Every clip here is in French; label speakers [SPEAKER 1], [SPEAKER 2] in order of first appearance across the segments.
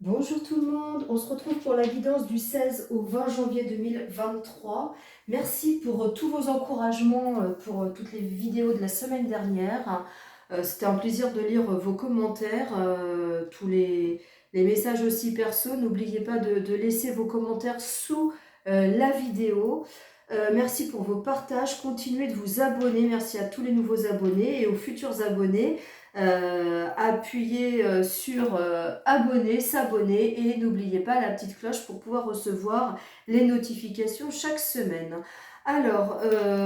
[SPEAKER 1] Bonjour tout le monde, on se retrouve pour la guidance du 16 au 20 janvier 2023. Merci pour tous vos encouragements pour toutes les vidéos de la semaine dernière. C'était un plaisir de lire vos commentaires, tous les messages aussi perso. N'oubliez pas de laisser vos commentaires sous la vidéo. Merci pour vos partages, continuez de vous abonner, merci à tous les nouveaux abonnés et aux futurs abonnés. Appuyez sur abonner, s'abonner et n'oubliez pas la petite cloche pour pouvoir recevoir les notifications chaque semaine. Alors,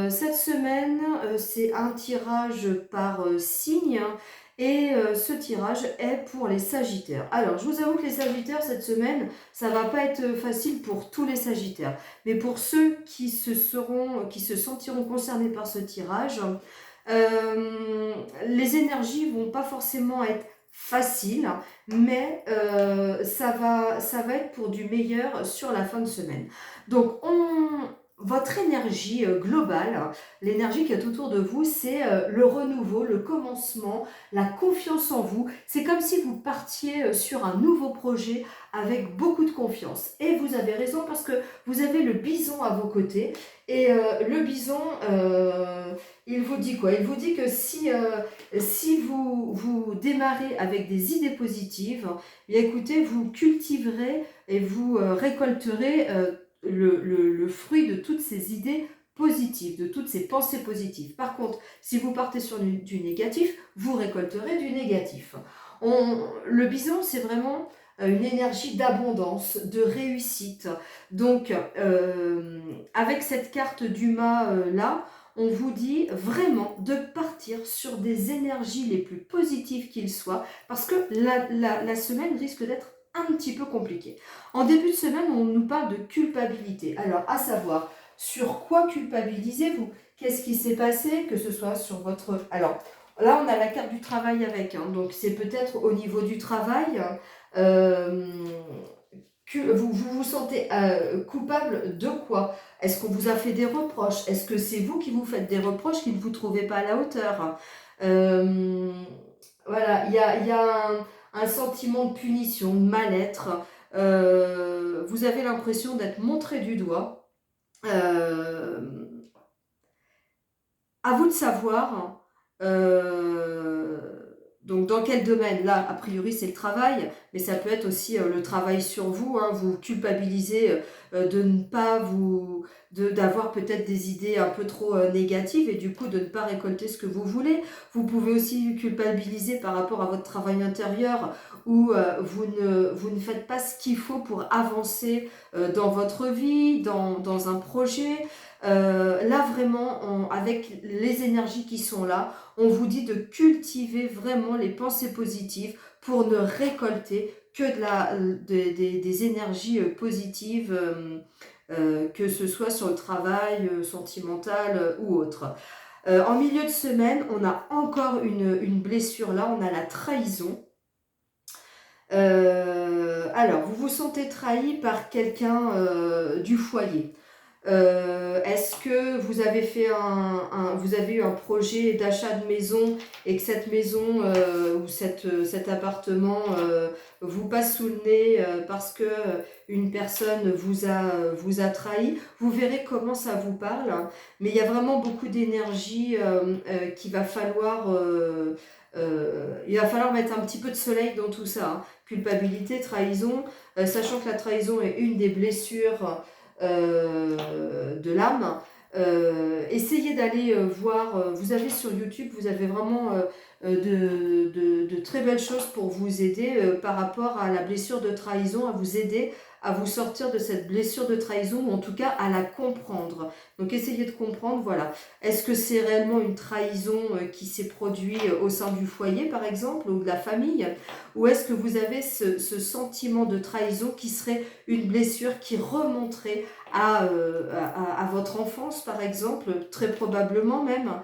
[SPEAKER 1] cette semaine, c'est un tirage par signe et ce tirage est pour les Sagittaires. Alors, je vous avoue que les Sagittaires, cette semaine, ça va pas être facile pour tous les Sagittaires. Mais pour ceux qui se sentiront concernés par ce tirage, les énergies vont pas forcément être faciles, mais ça va être pour du meilleur sur la fin de semaine. Donc, votre énergie globale, l'énergie qui est autour de vous, c'est le renouveau, le commencement, la confiance en vous. C'est comme si vous partiez sur un nouveau projet avec beaucoup de confiance. Et vous avez raison parce que vous avez le bison à vos côtés. Et le bison, il vous dit quoi? Il vous dit que si vous démarrez avec des idées positives, bien écoutez, vous cultiverez et vous récolterez le fruit de toutes ces idées positives, de toutes ces pensées positives. Par contre, si vous partez sur du négatif, vous récolterez du négatif. Le bison, c'est vraiment une énergie d'abondance, de réussite. Donc, avec cette carte du mât là, on vous dit vraiment de partir sur des énergies les plus positives qu'il soit, parce que la semaine risque d'être un petit peu compliquée. En début de semaine, on nous parle de culpabilité. Alors, à savoir, sur quoi culpabilisez-vous? Qu'est-ce qui s'est passé? Que ce soit sur votre... Alors, là, on a la carte du travail avec, hein, donc c'est peut-être au niveau du travail. Euh, que vous sentez coupable de quoi? Est-ce qu'on vous a fait des reproches? Est-ce que c'est vous qui vous faites des reproches qui ne vous trouvez pas à la hauteur? euh, Voilà, il y a un sentiment de punition, de mal-être. Vous avez l'impression d'être montré du doigt. Euh, à vous de savoir, donc dans quel domaine? Là, a priori, c'est le travail, mais ça peut être aussi le travail sur vous, hein. Vous culpabilisez de ne pas d'avoir peut-être des idées un peu trop négatives et du coup de ne pas récolter ce que vous voulez. Vous pouvez aussi culpabiliser par rapport à votre travail intérieur où vous ne faites pas ce qu'il faut pour avancer dans votre vie, dans un projet. Là vraiment, avec les énergies qui sont là, on vous dit de cultiver vraiment les pensées positives pour ne récolter que des énergies positives, que ce soit sur le travail, sentimental ou autre. En milieu de semaine, on a encore une blessure là, on a la trahison. Alors, vous vous sentez trahi par quelqu'un du foyer. Est-ce que vous avez fait vous avez eu un projet d'achat de maison et que cette maison ou cet appartement vous passe sous le nez parce que une personne vous a trahi? Vous verrez comment ça vous parle, hein. Mais il y a vraiment beaucoup d'énergie qu'il va falloir... il va falloir mettre un petit peu de soleil dans tout ça, hein. Culpabilité, trahison, sachant que la trahison est une des blessures de l'âme. Essayez d'aller voir, vous avez sur YouTube, vous avez vraiment de très belles choses pour vous aider par rapport à la blessure de trahison, à vous aider à vous sortir de cette blessure de trahison ou en tout cas à la comprendre. Donc essayez de comprendre, voilà. Est-ce que c'est réellement une trahison qui s'est produite au sein du foyer par exemple ou de la famille? Ou est-ce que vous avez ce sentiment de trahison qui serait une blessure qui remonterait à votre enfance par exemple, très probablement même.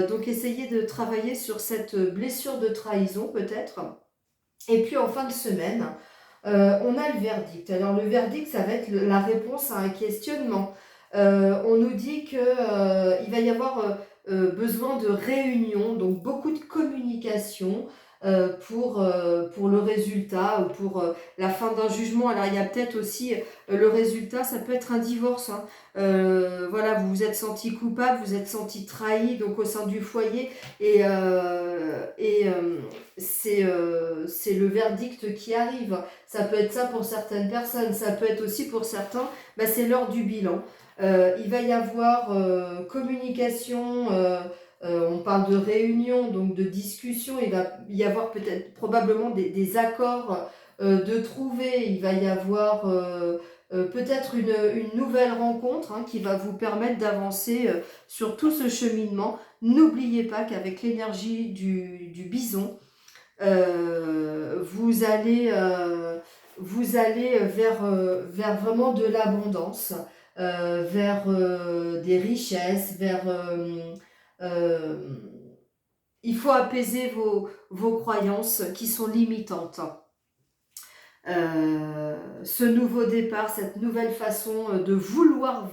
[SPEAKER 1] Donc essayez de travailler sur cette blessure de trahison peut-être. Et puis en fin de semaine, on a le verdict. Alors le verdict, ça va être la réponse à un questionnement. On nous dit que il va y avoir besoin de réunion, donc beaucoup de communication. pour le résultat ou pour la fin d'un jugement. Alors il y a peut-être aussi le résultat, ça peut être un divorce, hein. Voilà, vous vous êtes senti coupable, vous êtes senti trahi donc au sein du foyer et c'est le verdict qui arrive. Ça peut être ça pour certaines personnes, ça peut être aussi pour certains, bah, c'est l'heure du bilan. Il va y avoir communication, on parle de réunion, donc de discussion, il va y avoir peut-être probablement des accords de trouver, il va y avoir peut-être une nouvelle rencontre hein, qui va vous permettre d'avancer sur tout ce cheminement. N'oubliez pas qu'avec l'énergie du bison, vous allez vers vraiment de l'abondance, vers des richesses, euh, il faut apaiser vos croyances qui sont limitantes. Ce nouveau départ, cette nouvelle façon de vouloir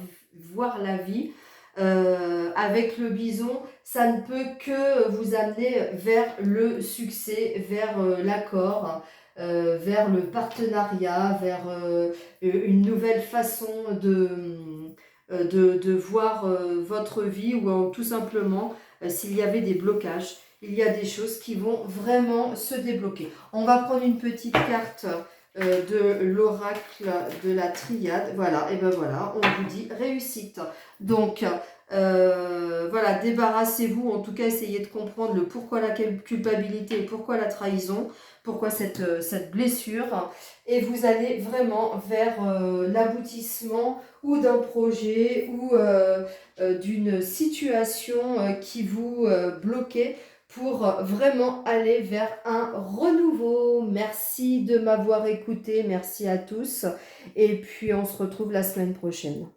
[SPEAKER 1] voir la vie avec le bison, ça ne peut que vous amener vers le succès, vers l'accord, vers le partenariat, vers une nouvelle façon de voir votre vie ou tout simplement s'il y avait des blocages, il y a des choses qui vont vraiment se débloquer. On va prendre une petite carte de l'oracle de la triade. Voilà, et ben voilà, on vous dit réussite. Donc, voilà, débarrassez-vous, en tout cas, essayez de comprendre le pourquoi la culpabilité et pourquoi la trahison, pourquoi cette blessure. Et vous allez vraiment vers l'aboutissement ou d'un projet ou d'une situation qui vous bloquait pour vraiment aller vers un renouveau. Merci de m'avoir écouté, merci à tous et puis on se retrouve la semaine prochaine.